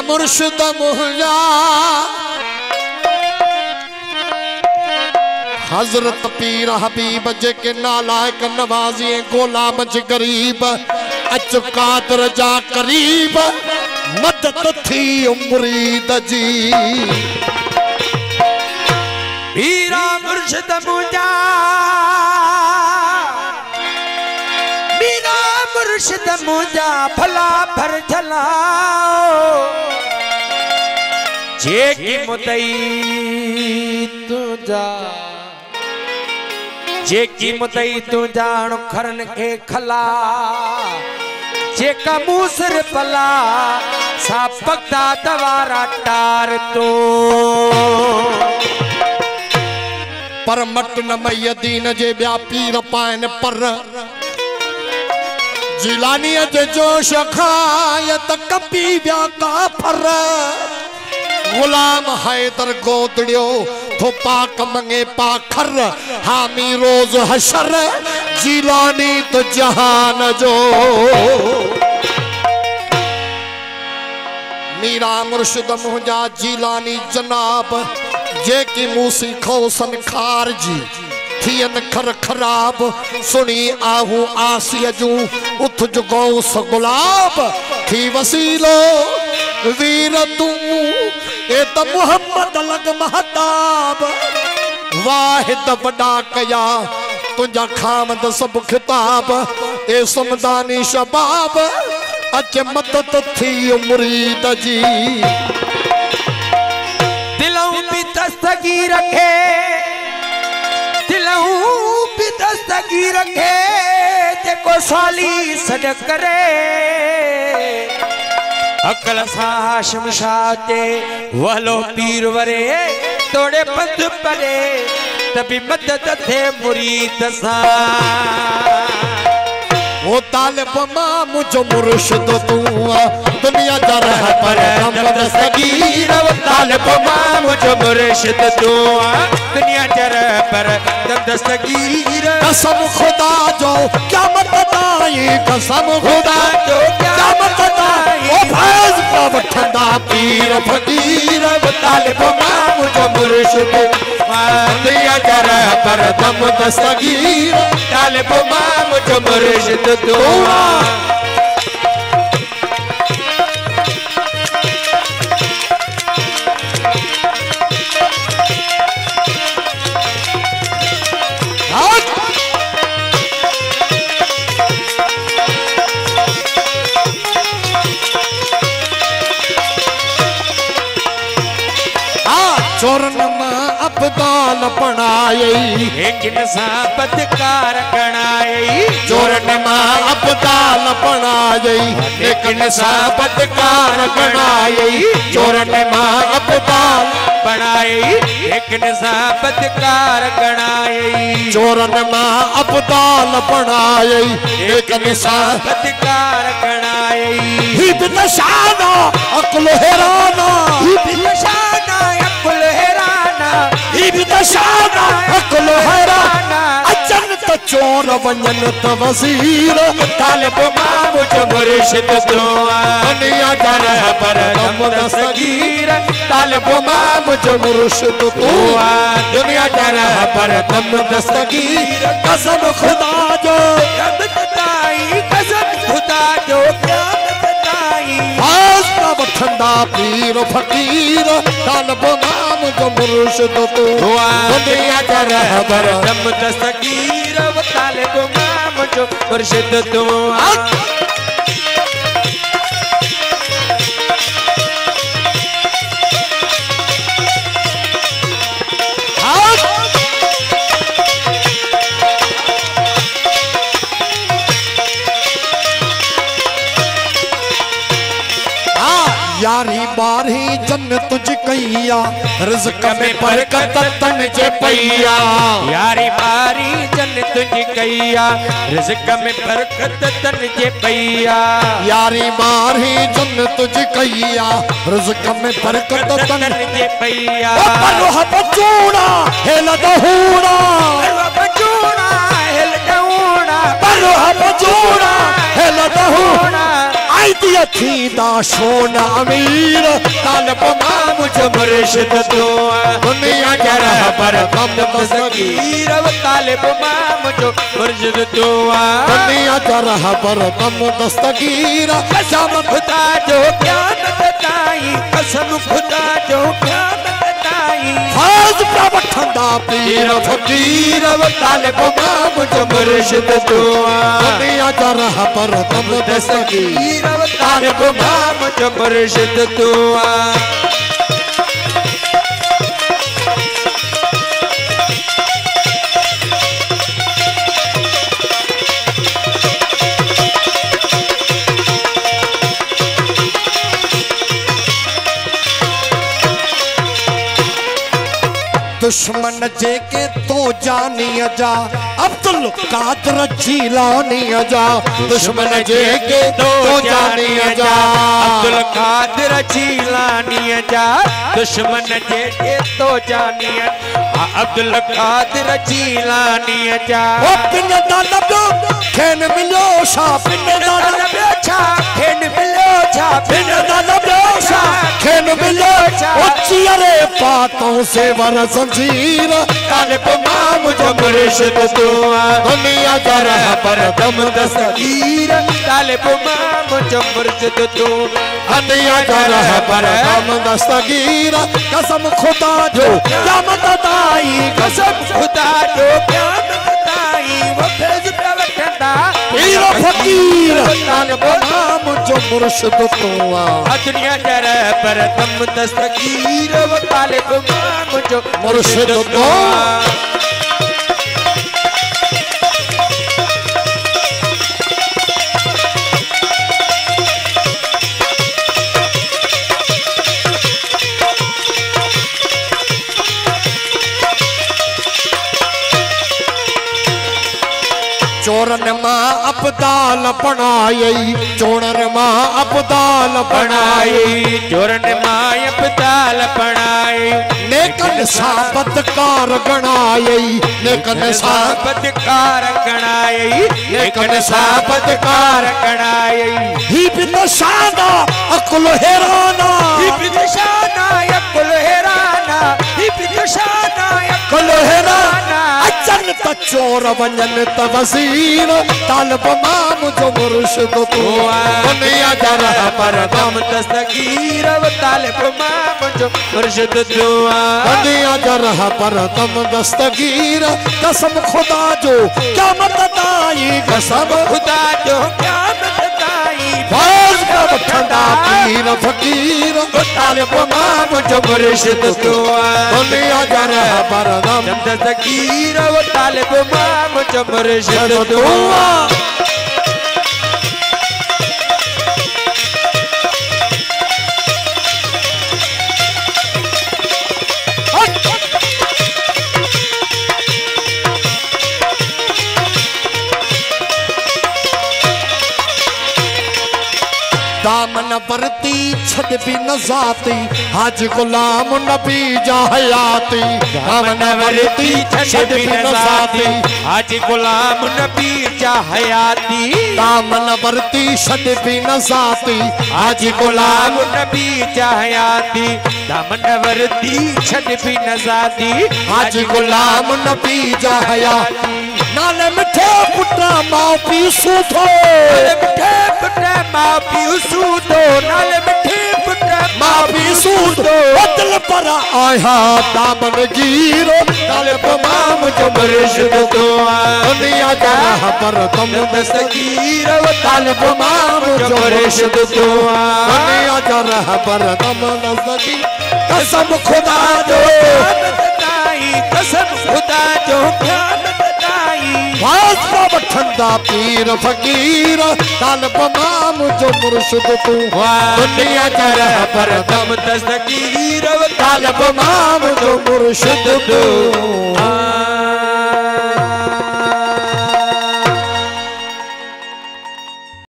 मुर्शिद मुहजा हजरत पीर हबीब जे के नालायक नवाजी गुलाम ज गरीब अचुकात रजा करीब मदद थी मुरीद जी पीरा मुर्शिद मुहजा पीरा मुर्शिद मुहजा भला भर झलाओ जे की मुदई तुझा जे की मुदई तू जान खरन के खला जे का मूसर पला सा पगदा दवारा टार तो पर मट न मय दीन जे ब्या पीर पाइन पर जिलानी जे जोश खायत कपी ब्या काफर गुलाम हैदर गोदड़ियो तो पाक मंगे पाखर हामी रोज हशर जिलानी तो जहान जो मीरा मुर्शिद मुहजा जिलानी जनाब जे की मूसी खोसन खारजी थियन खर खराब सुनी आहू आसिया जू उठ जुगो गुलाब थी वसीलो वीर तू ए त मुहम्मद लग महताब वाहिद वडा कया तुझा खामद सब खिताब ए समदानी शबाब अच मदद थी मुरीद जी दिलों भी दस्तगी रखे दिलों भी दस्तगी रखे जेको साली सड करे अकल सा शमशाते वलो पीर वरे तोड़े पंथ परे तभी मदद थे मुरीद सा वो तालिब मां मुझो मुर्शिद तू दुनिया जा रहा पर हम दस्तगीर वो तालिब मां मुझो मुर्शिद तू दुनिया जा रहा पर दस्तगीर कसम खुदा जो क्या मदद आई कसम खुदा जो क्या मदद आई ओ फैज का वठंदा पीर फकीर वो तालिब मां मुझो मुर्शिद दुनिया जा रहा पर दम दस्तगीर तालिब मां मुझो मुर्शिद तू चोरन मां अब्दाल बनाए लेकिन साबतकार गणाए चोरन मां अब्दाल बनाए लेकिन साबतकार बनाए चोरन मां अब्दाल बनाए लेकिन साबतकार गणाए चोरन मां अब्दाल बनाए लेकिन साबतकार गणाए ही भी नशाना अक्ल हैराना ही भी नशाना अक्ल हैराना ही भी नशाना अक्ल हैराना अचन तो चोर वंजन तो वजीर तालिब मां मुझो मुर्शिद तू दुनिया जा रहा पर दम दस्तगीर तालिब मां मुझो मुर्शिद तू दुनिया जा रहा पर दम दस्तगीर कसम खुदा जो कसम खुदा जो वठंदा पीर फकीर तालिब मां मुझो मुर्शिद तू दुनिया जा रहा पर दम दस्तगीर तालिब मां मुझो मुर्शिद तू यारी बारी जन्नत तुझ कैया रिज़्क़ में बरकत तन जे पैया यारी बारी जन्नत तुझ कैया रिज़्क़ में बरकत तन जे पैया यारी बारी जन्नत तुझ कैया रिज़्क़ में बरकत तन जे पैया Paroh बचूड़ा hello दहूड़ा बचूड़ा hello दहूड़ा Paroh बचूड़ा hello दहूड़ा आई दिया थी दा सोना अमीर तालब माम जो मुर्शिद दुआ दुनिया जरा पर कम दस्तगीर तालब माम जो मुर्शिद दुआ दुनिया जरा पर कम दस्तगीर कसम खुदा जो क़यामत ताई कसम खुदा जो क़यामत ताई फौज का वठंदा पीर फकीर तालब माम जो मुर्शिद दुआ दुनिया जरा पर कम दस्तगीर तालब माम जो मुर्शिद दुआ दुश्मन जेके तो जानी जा अब्दुल कादर जीलानी जा दुश्मन जेके तो जानी जा अब्दुल कादर जीलानी जा दुश्मन जेके तो जानी अब्दुल कादर जीलानी जा ओ पिन दा लबो खेन मिलो शा पिन दा लबो छा खेन मिलो छा पिन दा लबो शा खेन मिलो ओ चियरे पातों से वर जंजीर तालब माम जो मुर्शिद दुआ दुनिया जरा पर दम दस्तगीर तालब माम जो मुर्शिद दुआ दुनिया जरा पर दम दस्तगीर कसम खुदा जो क़यामत ताई कसम खुदा जो क़यामत ताई वो फैज़ पे वठंदा पीर फकीर तालब माम जो मुर्शिद दुआ दुनिया जरा पर दम दस्तगीर वो तालब माम जो मुर्शिद दुआ चोरन मां अब्दाल बनाई चोरन मां अब्दाल बनाई चोरन मां अब्दाल बनाई नेकन साबतकार गणाई नेकन साबतकार गणाई नेकन साबतकार गणाई ही भी तो शाना अकुल हैराना ही भी तो शाना अकुल हैराना ही भी तो शाना अकुल हैराना अचन त चोर वंजन त वजीर तालब माम जो मुर्शिद दुआ दुनिया जरा पर दम दस्तगीर तालब माम जो मुर्शिद दुआ दुनिया जरा पर दम दस्तगीर कसम खुदा जो क़यामत ताई कसम खुदा जो क़यामत ताई फौज का वठंदा पीर फकीर तालब माम जो मुर्शिद दुआ दुनिया जरा पर दम दस्तगीर तालब माम जो मुर्शिद दुआ दामन बरती छद भी न जाती हाज गुलाम नबी जा हयाती दामन बरती छद भी न जाती हाज गुलाम नबी जा हयाती दामन बरती छद भी न जाती हाज गुलाम नबी जा हयाती दामन बरती छद भी न जाती हाज गुलाम नबी जा हयाती नाले मिठे पुत्रा माँ पी सूथो मिठे पुत्रा माँ पी सूथो नाले मिठे पुत्रा माँ पी सूथो दिल पर आया दामन गिरो तालब माम जो मुर्शिद दुआ दुनिया जरा पर दम दस्तगीर तालब माम जो मुर्शिद दुआ दुनिया जरा पर दम दस्तगीर कसम खुदा जो कसम खुदा जो क़यामत ताई वास्ता वठंदा पीर फकीर तालब माम जो मुर्शिद दुआ दुनिया जरा पर दम दस्तगीर तालब माम जो मुर्शिद दुआ